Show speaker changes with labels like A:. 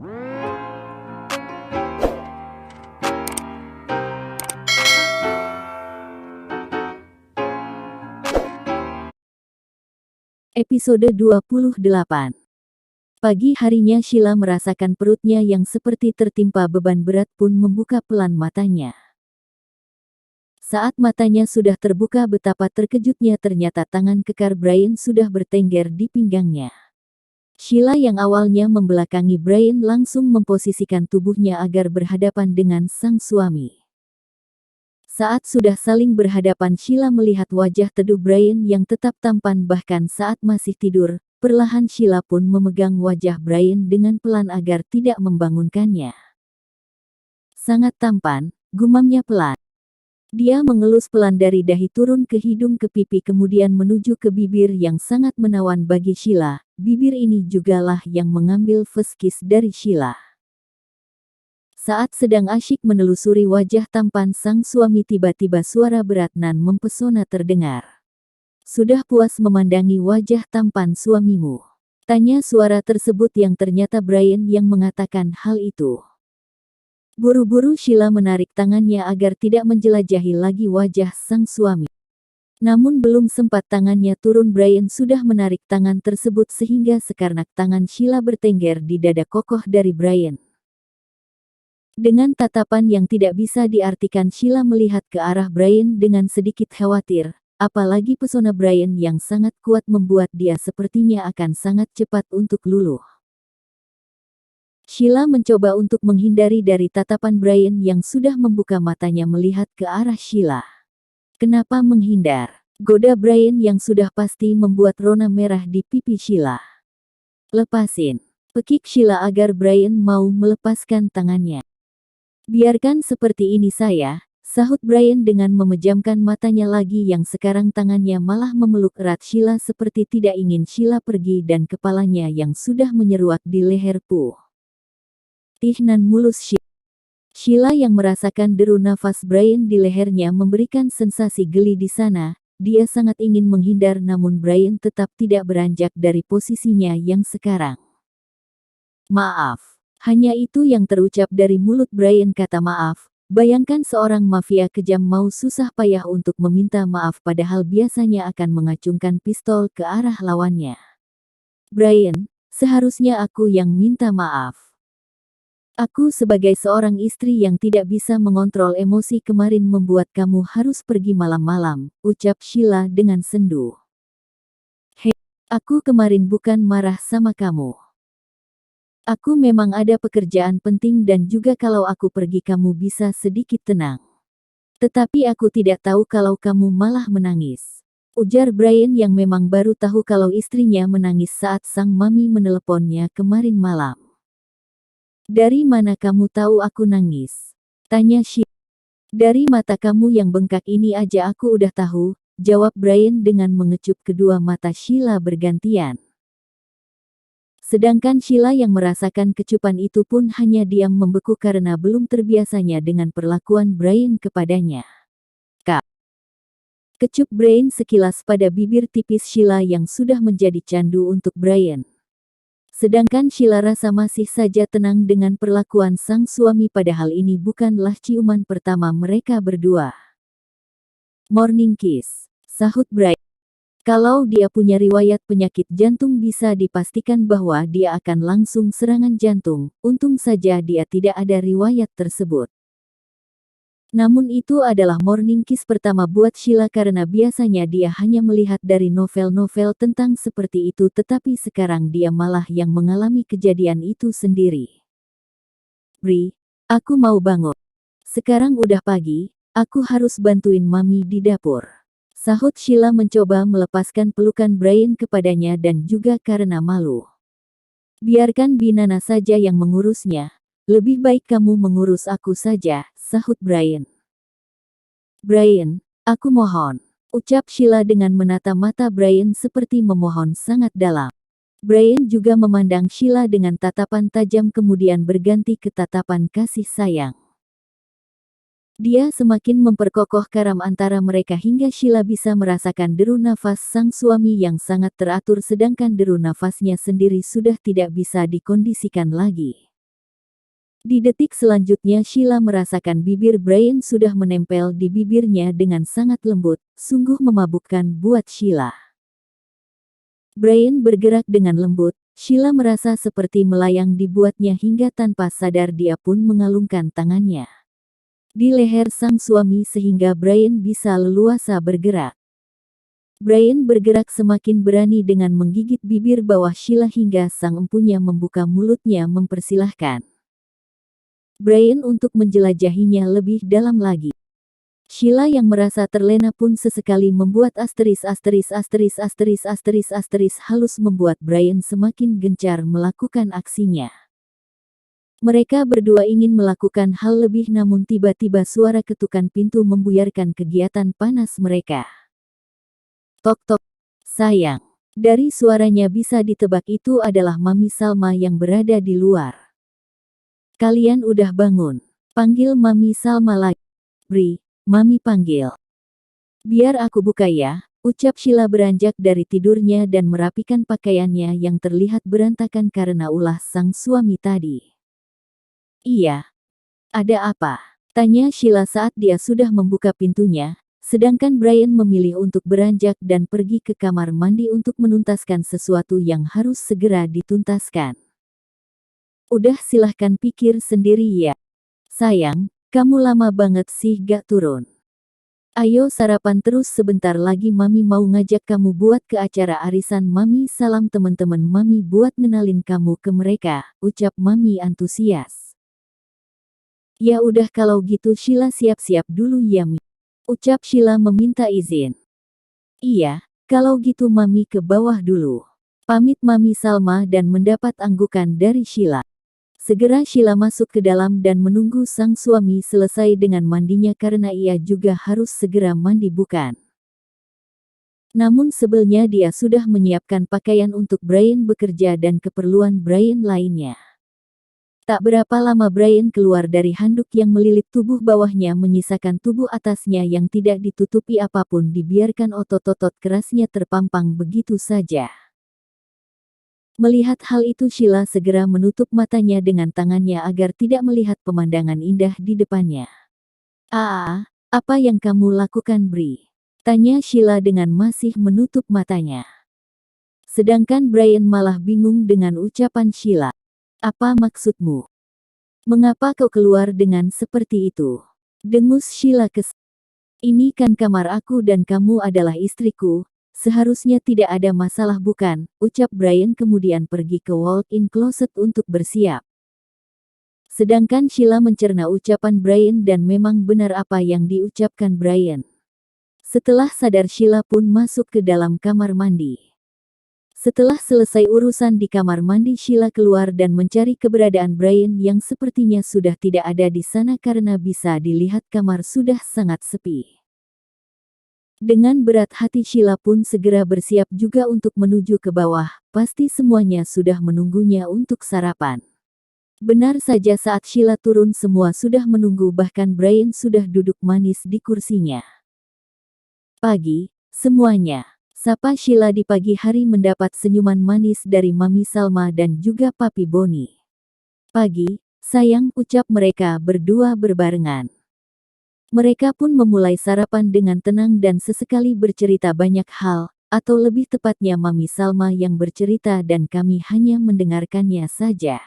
A: Episode 28. Pagi harinya Sheila merasakan perutnya yang seperti tertimpa beban berat pun membuka pelan matanya. Saat matanya sudah terbuka, betapa terkejutnya ternyata tangan kekar Brian sudah bertengger di pinggangnya. Sheila yang awalnya membelakangi Brian langsung memposisikan tubuhnya agar berhadapan dengan sang suami. Saat sudah saling berhadapan, Sheila melihat wajah teduh Brian yang tetap tampan bahkan saat masih tidur. Perlahan Sheila pun memegang wajah Brian dengan pelan agar tidak membangunkannya. Sangat tampan, gumamnya pelan. Dia mengelus pelan dari dahi turun ke hidung ke pipi kemudian menuju ke bibir yang sangat menawan bagi Sheila. Bibir ini jugalah yang mengambil first kiss dari Sheila. Saat sedang asyik menelusuri wajah tampan sang suami, tiba-tiba suara berat nan mempesona terdengar. "Sudah puas memandangi wajah tampan suamimu?" tanya suara tersebut yang ternyata Brian yang mengatakan hal itu. Buru-buru Sheila menarik tangannya agar tidak menjelajahi lagi wajah sang suami. Namun belum sempat tangannya turun, Brian sudah menarik tangan tersebut sehingga sekarnak tangan Sheila bertengger di dada kokoh dari Brian. Dengan tatapan yang tidak bisa diartikan, Sheila melihat ke arah Brian dengan sedikit khawatir, apalagi pesona Brian yang sangat kuat membuat dia sepertinya akan sangat cepat untuk luluh. Sheila mencoba untuk menghindari dari tatapan Brian yang sudah membuka matanya melihat ke arah Sheila. "Kenapa menghindar?" goda Brian yang sudah pasti membuat rona merah di pipi Sheila. "Lepasin," pekik Sheila agar Brian mau melepaskan tangannya. "Biarkan seperti ini saya," sahut Brian dengan memejamkan matanya lagi yang sekarang tangannya malah memeluk erat Sheila seperti tidak ingin Sheila pergi dan kepalanya yang sudah menyeruak di leher nan mulus Sheila yang merasakan deru nafas Brian di lehernya memberikan sensasi geli di sana. Dia sangat ingin menghindar namun Brian tetap tidak beranjak dari posisinya yang sekarang. "Maaf." Hanya itu yang terucap dari mulut Brian, kata maaf. Bayangkan seorang mafia kejam mau susah payah untuk meminta maaf padahal biasanya akan mengacungkan pistol ke arah lawannya. "Brian, seharusnya aku yang minta maaf. Aku sebagai seorang istri yang tidak bisa mengontrol emosi kemarin membuat kamu harus pergi malam-malam," ucap Sheila dengan sendu. "Hei, aku kemarin bukan marah sama kamu. Aku memang ada pekerjaan penting dan juga kalau aku pergi kamu bisa sedikit tenang. Tetapi aku tidak tahu kalau kamu malah menangis," ujar Brian yang memang baru tahu kalau istrinya menangis saat sang mami meneleponnya kemarin malam. "Dari mana kamu tahu aku nangis?" tanya Sheila. "Dari mata kamu yang bengkak ini aja aku udah tahu," jawab Brian dengan mengecup kedua mata Sheila bergantian. Sedangkan Sheila yang merasakan kecupan itu pun hanya diam membeku karena belum terbiasanya dengan perlakuan Brian kepadanya. "Kak." Kecup Brian sekilas pada bibir tipis Sheila yang sudah menjadi candu untuk Brian. Sedangkan Sheila rasa masih saja tenang dengan perlakuan sang suami padahal ini bukanlah ciuman pertama mereka berdua. "Morning kiss," sahut Brian. "Kalau dia punya riwayat penyakit jantung bisa dipastikan bahwa dia akan langsung serangan jantung, untung saja dia tidak ada riwayat tersebut." Namun itu adalah morning kiss pertama buat Sheila karena biasanya dia hanya melihat dari novel-novel tentang seperti itu tetapi sekarang dia malah yang mengalami kejadian itu sendiri. "Bri, aku mau bangun. Sekarang udah pagi, aku harus bantuin mami di dapur," sahut Sheila mencoba melepaskan pelukan Brian kepadanya dan juga karena malu. "Biarkan Binana saja yang mengurusnya. Lebih baik kamu mengurus aku saja," sahut Brian. "Brian, aku mohon," ucap Sheila dengan menata mata Brian seperti memohon sangat dalam. Brian juga memandang Sheila dengan tatapan tajam kemudian berganti ke tatapan kasih sayang. Dia semakin memperkokoh karam antara mereka hingga Sheila bisa merasakan deru nafas sang suami yang sangat teratur sedangkan deru nafasnya sendiri sudah tidak bisa dikondisikan lagi. Di detik selanjutnya Sheila merasakan bibir Brian sudah menempel di bibirnya dengan sangat lembut, sungguh memabukkan buat Sheila. Brian bergerak dengan lembut, Sheila merasa seperti melayang dibuatnya hingga tanpa sadar dia pun mengalungkan tangannya di leher sang suami sehingga Brian bisa leluasa bergerak. Brian bergerak semakin berani dengan menggigit bibir bawah Sheila hingga sang empunya membuka mulutnya mempersilahkan Brian untuk menjelajahinya lebih dalam lagi. Sheila yang merasa terlena pun sesekali membuat asteris halus membuat Brian semakin gencar melakukan aksinya. Mereka berdua ingin melakukan hal lebih namun tiba-tiba suara ketukan pintu membuyarkan kegiatan panas mereka. Tok-tok, sayang. Dari suaranya bisa ditebak itu adalah Mami Salma yang berada di luar. Kalian udah bangun? Panggil Mami Salma lagi. Bri, Mami panggil. Biar aku buka ya, ucap Sheila beranjak dari tidurnya dan merapikan pakaiannya yang terlihat berantakan karena ulah sang suami tadi. Iya. Ada apa? Tanya Sheila saat dia sudah membuka pintunya, sedangkan Brian memilih untuk beranjak dan pergi ke kamar mandi untuk menuntaskan sesuatu yang harus segera dituntaskan. Udah silahkan pikir sendiri ya. Sayang, kamu lama banget sih gak turun. Ayo sarapan terus sebentar lagi Mami mau ngajak kamu buat ke acara arisan Mami salam teman-teman Mami buat ngenalin kamu ke mereka, ucap Mami antusias. Ya udah kalau gitu Sheila siap-siap dulu ya Mi. Ucap Sheila meminta izin. Iya, kalau gitu Mami ke bawah dulu. Pamit Mami Salma dan mendapat anggukan dari Sheila. Segera Sheila masuk ke dalam dan menunggu sang suami selesai dengan mandinya karena ia juga harus segera mandi bukan. Namun sebelnya dia sudah menyiapkan pakaian untuk Brian bekerja dan keperluan Brian lainnya. Tak berapa lama Brian keluar dari handuk yang melilit tubuh bawahnya menyisakan tubuh atasnya yang tidak ditutupi apapun dibiarkan otot-otot kerasnya terpampang begitu saja. Melihat hal itu Sheila segera menutup matanya dengan tangannya agar tidak melihat pemandangan indah di depannya. Apa yang kamu lakukan Bri? Tanya Sheila dengan masih menutup matanya. Sedangkan Brian malah bingung dengan ucapan Sheila. Apa maksudmu? Mengapa kau keluar dengan seperti itu? Dengus Sheila Ini kan kamar aku dan kamu adalah istriku, seharusnya tidak ada masalah bukan? Ucap Brian kemudian pergi ke walk-in closet untuk bersiap. Sedangkan Sheila mencerna ucapan Brian dan memang benar apa yang diucapkan Brian. Setelah sadar Sheila pun masuk ke dalam kamar mandi. Setelah selesai urusan di kamar mandi Sheila keluar dan mencari keberadaan Brian yang sepertinya sudah tidak ada di sana karena bisa dilihat kamar sudah sangat sepi. Dengan berat hati Sheila pun segera bersiap juga untuk menuju ke bawah, pasti semuanya sudah menunggunya untuk sarapan. Benar saja saat Sheila turun semua sudah menunggu bahkan Brian sudah duduk manis di kursinya. Pagi, semuanya. Sapa Sheila di pagi hari mendapat senyuman manis dari Mami Salma dan juga Papi Boni. Pagi, sayang ucap mereka berdua berbarengan. Mereka pun memulai sarapan dengan tenang dan sesekali bercerita banyak hal, atau lebih tepatnya Mami Salma yang bercerita dan kami hanya mendengarkannya saja.